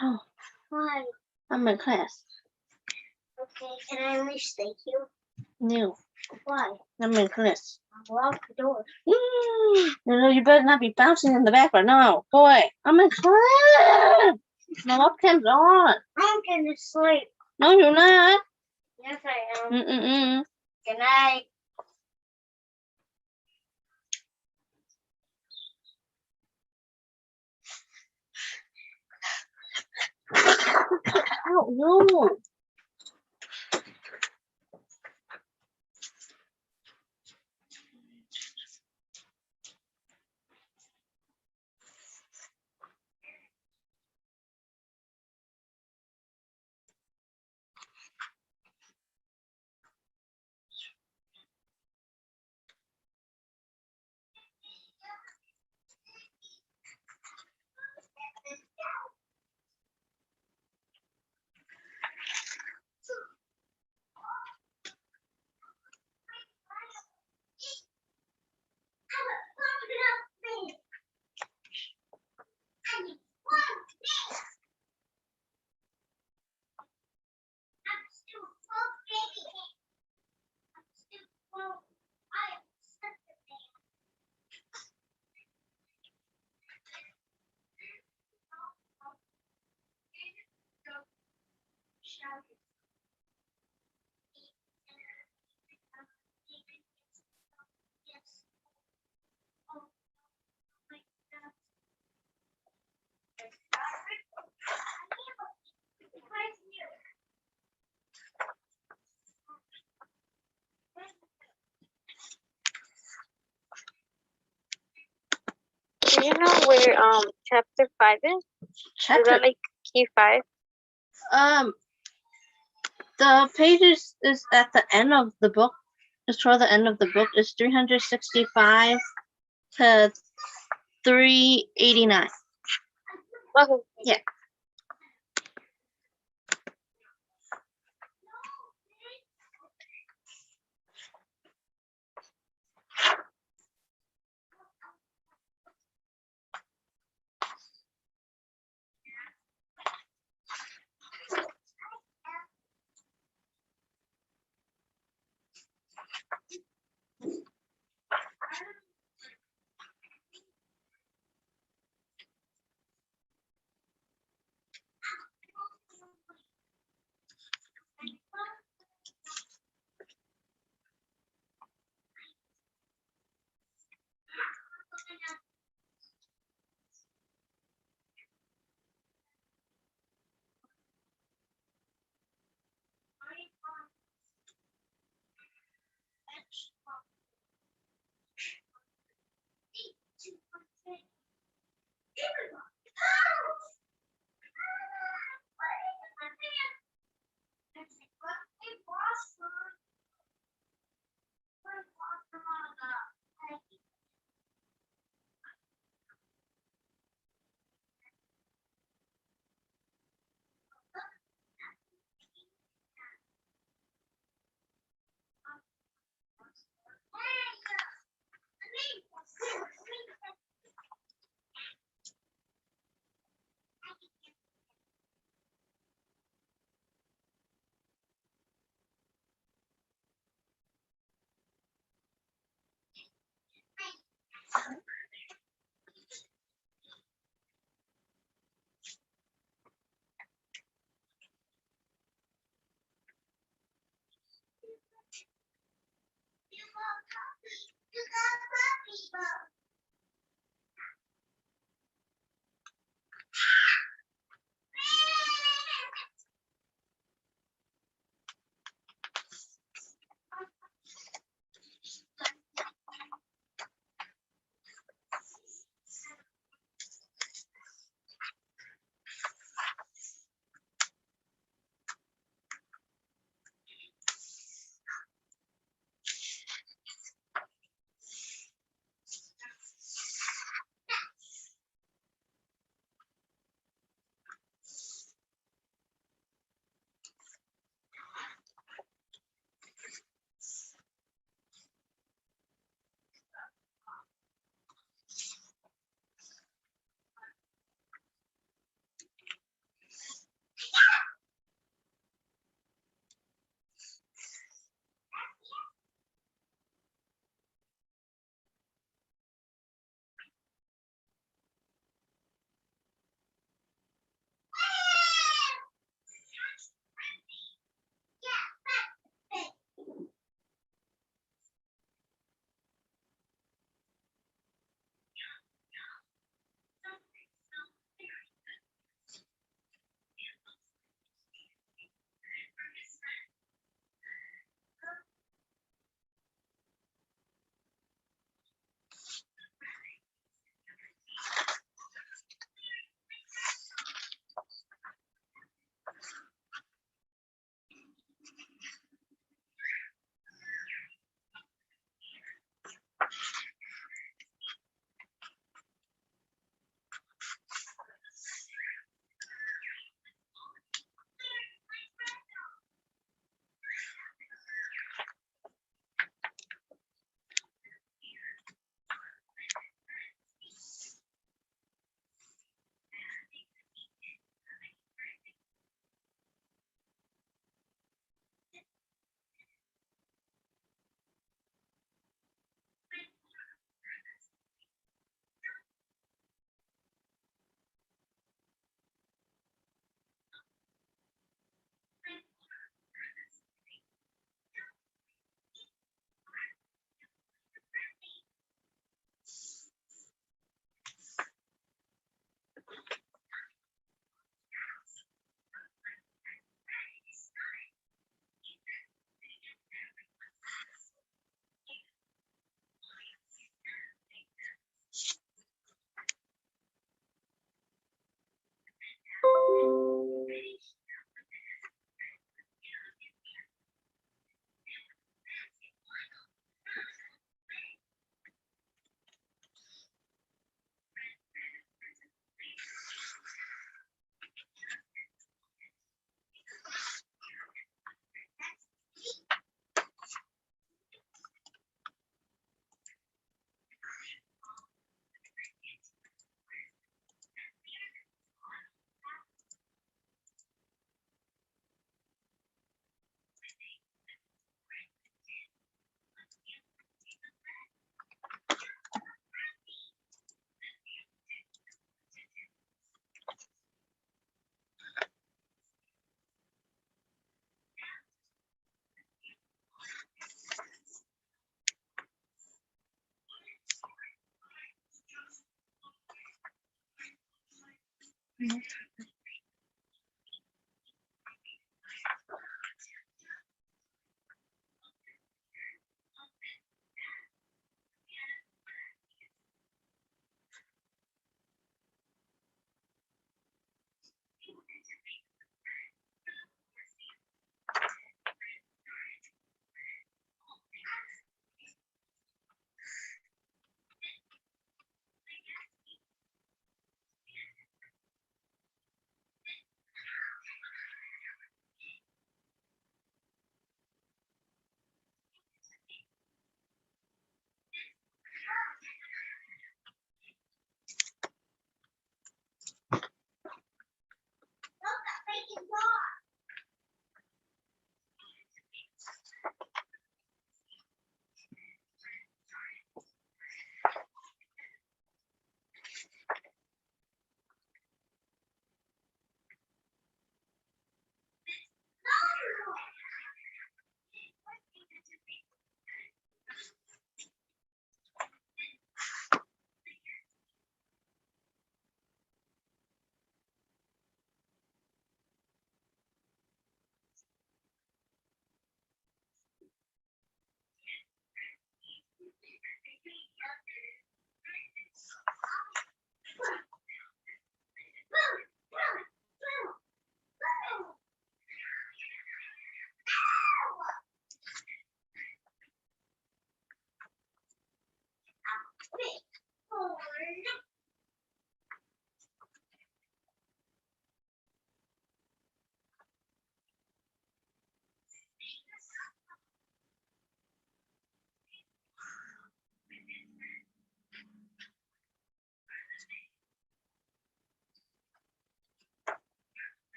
S3: Oh,
S4: Why?
S3: I'm in class.
S4: Okay, can I at least thank you?
S3: No,
S4: Why?
S3: I'm in class.
S4: I'll lock the door.
S3: No, you better not be bouncing in the background. No, boy, I'm in class. My webcam's on.
S4: I'm gonna sleep.
S3: No, you're not.
S4: Yes, I am.
S3: Mm-mm-mm.
S4: Good night.
S3: Oh, no.
S1: Do you know where chapter 5 is? Is
S3: Chapter.
S1: that like key 5?
S3: The pages is at the end of the book. It's toward the end of the book. It's 365 to 389.
S1: Oh,
S3: Yeah.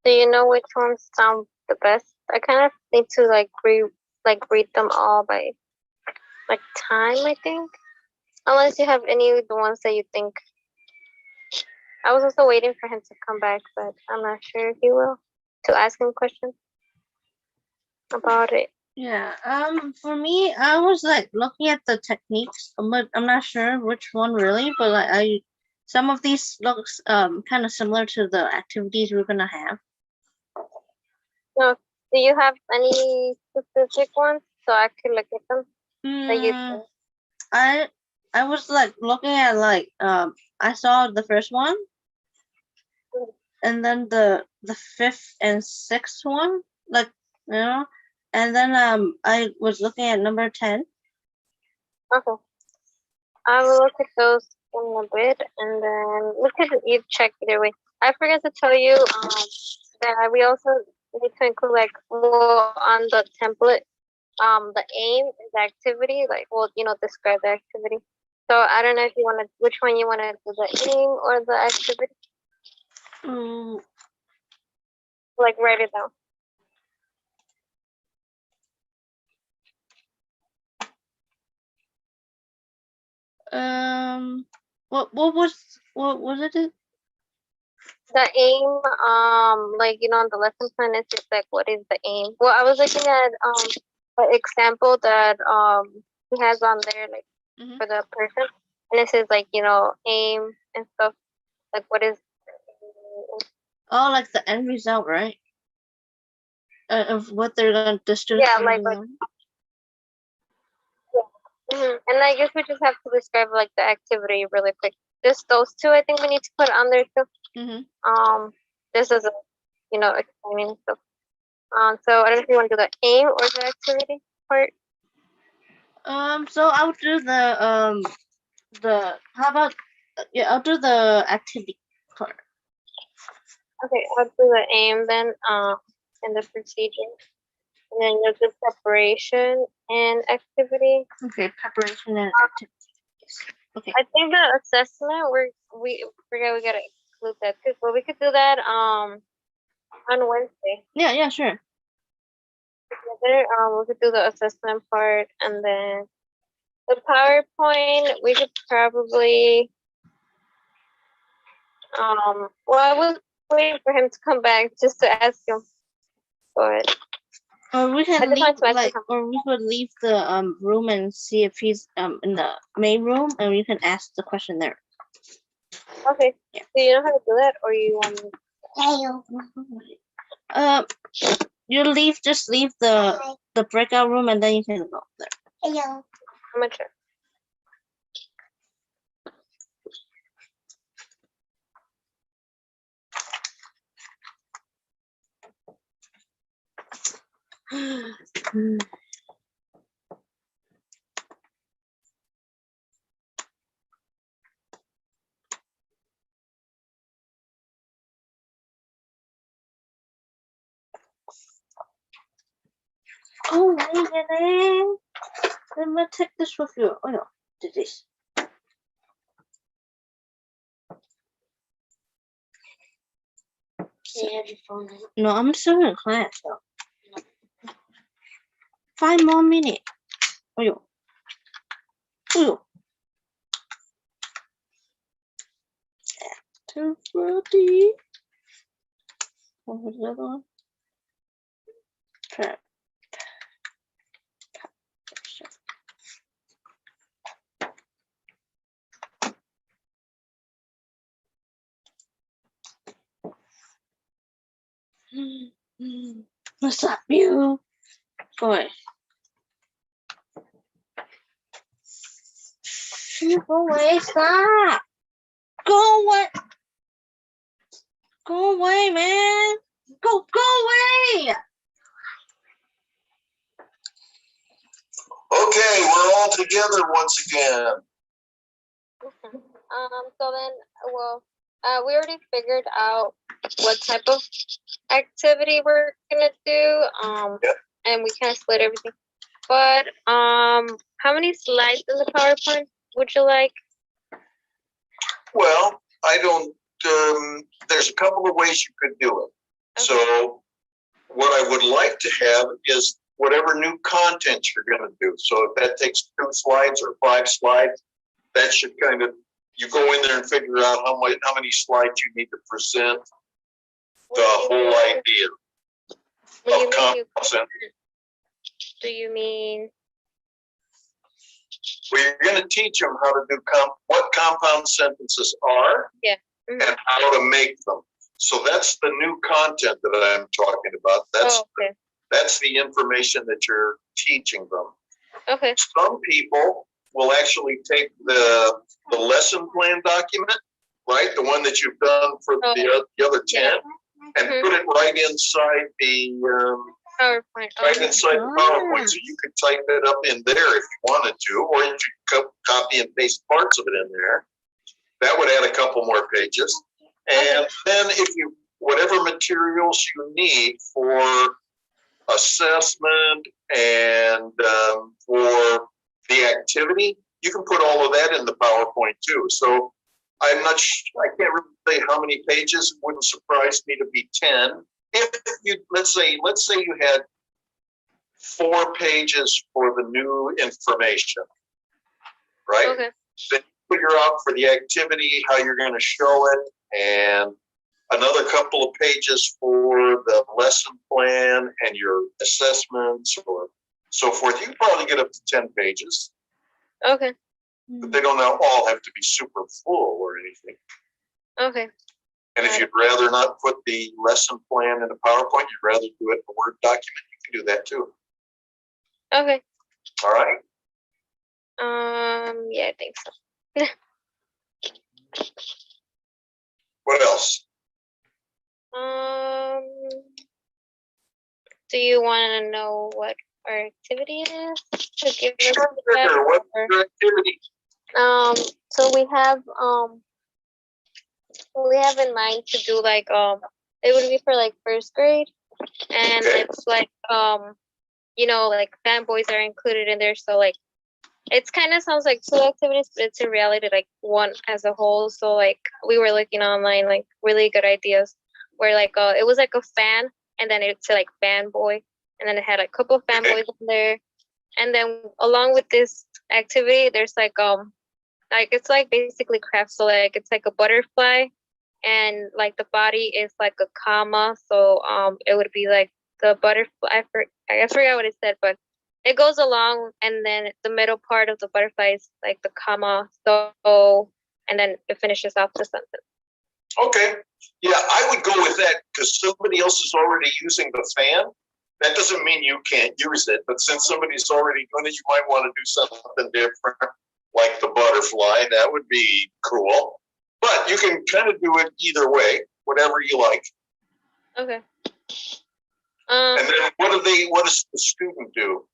S1: Do you know which ones sound the best? I kind of need to read them all by like time, I think. Unless you have any of the ones that you think. I was also waiting for him to come back, but I'm not sure if he will to ask him questions about it.
S3: Yeah. For me, I was like looking at the techniques, but I'm not sure which one really. But like some of these looks kind of similar to the activities we're gonna have.
S1: So, do you have any specific ones so I could look at them? That you
S3: Hmm.
S1: think?
S3: I was like looking at like I saw the first one and then the fifth and sixth one, like and then I was looking at number 10.
S1: Okay. I will look at those in a bit, and then we could you check either way. I forgot to tell you that we also need to include like on the template the aim is the activity, like describe the activity. So I don't know if you want to which one you want to do, the aim or the activity.
S3: Mm,
S1: Like write it down.
S3: what was it?
S1: The aim, on the lesson plan, it's just like, what is the aim? Well, I was looking at an example that he has on there, like
S3: Mhm.
S1: for the person, and it says like aim and stuff. Like, what is?
S3: Oh, like the end result, right? Of what they're gonna the students
S1: Yeah,
S3: gonna do.
S1: and I guess we just have to describe like the activity really quick. Just those two, I think we need to put on there too.
S3: Mm-hmm.
S1: This is explaining stuff. So I don't know if you want to do the aim or the activity part.
S3: So I'll do the how about I'll do the activity part.
S1: Okay, I'll do the aim then, and the procedure. And then you'll do preparation and activity.
S3: Okay, preparation and activities. Okay.
S1: I think the assessment we gotta include that too. But we could do that on Wednesday.
S3: Yeah, sure.
S1: Together, we could do the assessment part, and then the PowerPoint we could probably well, I was waiting for him to come back just to ask him. But
S3: Or we
S1: I
S3: can
S1: just
S3: leave
S1: wanted to ask
S3: like,
S1: him.
S3: or we could leave the room and see if he's in the main room, and we can ask the question there.
S1: Okay.
S3: Yeah.
S1: Do you know how to do that, or you want me?
S3: You just leave the breakout room, and then you can go there.
S4: Hello.
S1: I'm not sure.
S3: Oh, Megan, let me take this with you. Oh no, do this. No, I'm still in class though. 5 more minutes. Oh yo. Oh yo. Activity. What was the other one? Prep. What's up, you? Go away. Go away, stop. Go away. Go away, man. Go away.
S2: Okay, we're all together once again.
S1: So then, well, we already figured out what type of activity we're gonna do.
S2: Yep.
S1: And we kind of split everything. But how many slides in the PowerPoint would you like?
S2: Well, I don't there's a couple of ways you could do it.
S1: Okay.
S2: So what I would like to have is whatever new content you're going to do. So if that takes 2 slides or 5 slides, that should kind of, you go in there and figure out how many slides you need to present the whole idea
S1: When
S2: of
S1: you mean
S2: content.
S1: do you mean?
S2: Well, you're going to teach them how to do what compound sentences are
S1: Mhm.
S2: and how to make them. So that's the new content that I'm talking about.
S1: Oh, okay.
S2: That's the information that you're teaching them.
S1: Okay.
S2: Some people will actually take the lesson plan document, right? The one that you've done for the other 10,
S1: Yeah.
S2: and
S1: Mhm.
S2: put it right inside the
S1: PowerPoint.
S2: right
S1: Okay.
S2: inside the PowerPoint. So you could type it up in there if you wanted to, or you could copy and paste parts of it in there. That would add a couple more pages. And then if you, whatever materials you need for assessment and for the activity, you can put all of that in the PowerPoint too. So I'm not sure, I can't really say how many pages. It wouldn't surprise me to be 10. If you, let's say you had 4 pages for the new information, right?
S1: Okay.
S2: Then you figure out for the activity how you're going to show it, and another couple of pages for the lesson plan and your assessments or so forth. You can probably get up to 10 pages,
S1: Okay.
S2: but they don't all have to be super full or anything.
S1: Okay.
S2: And if you'd rather not put the lesson plan in a PowerPoint, you'd rather do it in a Word document, you can do that too.
S1: Okay.
S2: All right?
S1: Yeah, I think so.
S2: What else?
S1: Do you want to know what our activity is? To give us
S2: Sure,
S1: feedback,
S2: what's
S1: or-
S2: your activity?
S1: So we have in mind to do like it would be for like 1st grade, and
S2: Okay.
S1: it's like like fanboys are included in there, so like it's kind of sounds like 2 activities, but it's in reality like 1 as a whole. So like we were looking online like really good ideas where like it was like a fan, and then it's like fanboy, and then it had a couple of fanboys in there, and then along with this activity there's like it's like basically craft. So like it's like a butterfly, and like the body is like a comma, so it would be like the butterfly, I forgot what it said, but it goes along, and then the middle part of the butterfly is like the comma, so and then it finishes off the sentence.
S2: Okay. Yeah, I would go with that because somebody else is already using the fan. That doesn't mean you can't use it, but since somebody's already doing it, you might want to do something different, like the butterfly. That would be cool. But you can kind of do it either way, whatever you like.
S1: Okay.
S2: And then what does the student do?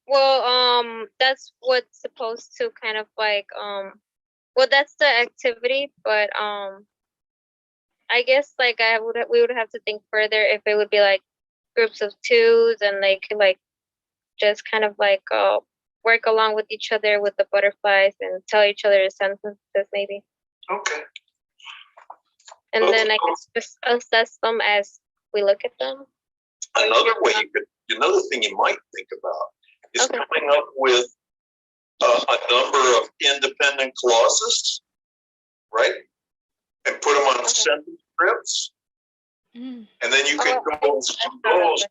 S1: Well, that's what's supposed to kind of like well, that's the activity, but I guess like we would have to think further if it would be like groups of 2s, and they could like just kind of like work along with each other with the butterflies and tell each other sentences maybe.
S2: Okay.
S1: And then I guess just assess them as we look at them.
S2: Another thing you might think about is coming up with a number of independent clauses, right? And put them on sentence scripts. And then you could go those,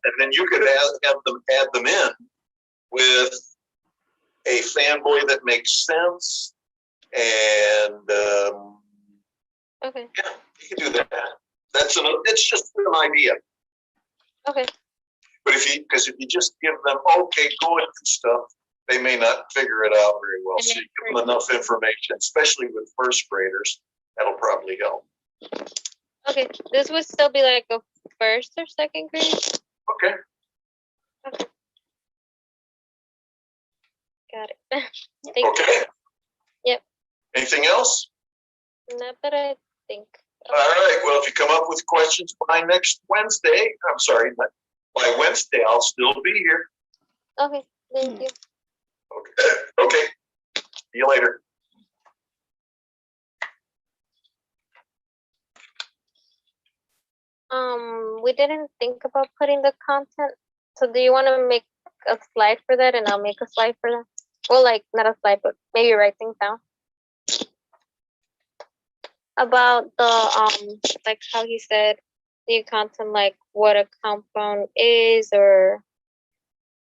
S2: and then you could add them in with a fanboy that makes sense. And yeah, you can do that. It's just an idea.
S1: Okay.
S2: But if you just give them, okay, go and do stuff, they may not figure it out very well. So you give them enough information, especially with 1st graders, that'll probably help.
S1: Okay, this would still be like a 1st or 2nd grade.
S2: Okay.
S1: Got it. Thank you. Yep.
S2: Anything else?
S1: Not that I think.
S2: All right. Well, if you come up with questions by next Wednesday, by Wednesday, I'll still be here.
S1: Okay. Thank you.
S2: Okay. See you later.
S1: We didn't think about putting the content. So do you want to make a slide for that, and I'll make a slide for that? Well, like not a slide, but maybe write things down about the like how he said the content, like what a compound is or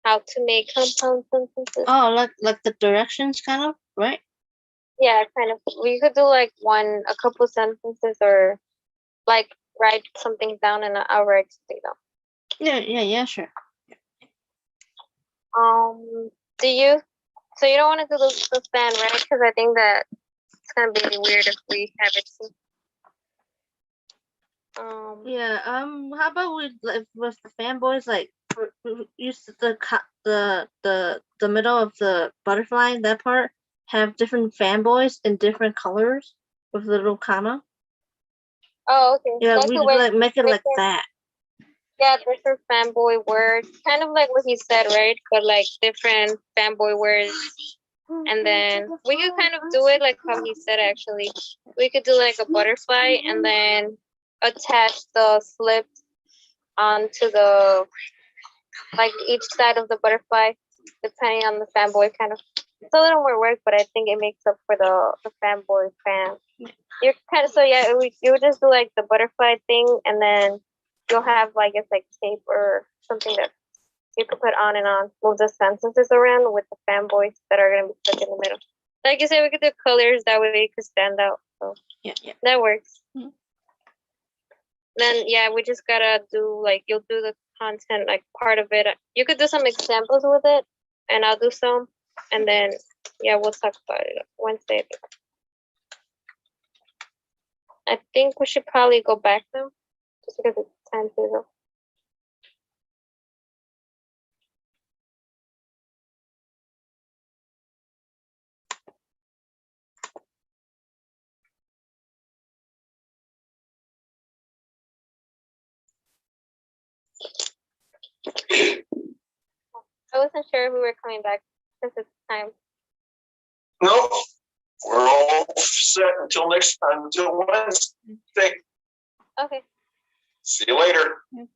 S1: how to make compound sentences.
S3: Oh, like the directions kind of, right?
S1: Yeah, kind of. We could do like a couple sentences, or like write something down, and I'll write something down.
S3: Yeah, sure.
S1: Do you? So you don't want to do the fan, right? Because I think that it's gonna be weird if we have it too.
S3: Yeah. How about we like with the fanboys, like use the middle of the butterfly, that part, have different fanboys in different colors with a little comma.
S1: Oh, okay.
S3: Yeah,
S1: That
S3: we
S1: could
S3: could
S1: work.
S3: like make it like that.
S1: Yeah, different fanboy words, kind of like what he said, right? But like different fanboy words, and then we could kind of do it like how he said. Actually, we could do like a butterfly, and then attach the slips onto the like each side of the butterfly, depending on the fanboy. Kind of, it's a little more work, but I think it makes up for the fanboy fan. You're kind of so yeah. You would just do like the butterfly thing, and then you'll have, I guess, like tape or something that you could put on and on, move the sentences around with the fanboys that are gonna be stuck in the middle. Like you said, we could do colors that way it could stand out. So
S3: Yeah.
S1: that works.
S3: Mhm.
S1: Then yeah, we just gotta do like you'll do the content like part of it. You could do some examples with it, and I'll do some, and then yeah, we'll talk about it Wednesday. I think we should probably go back now, just because it's time to go. I wasn't sure if we were coming back because it's time.
S2: Nope, we're all set until next time, until Wednesday.
S1: Okay.
S2: See you later.
S3: Mhm.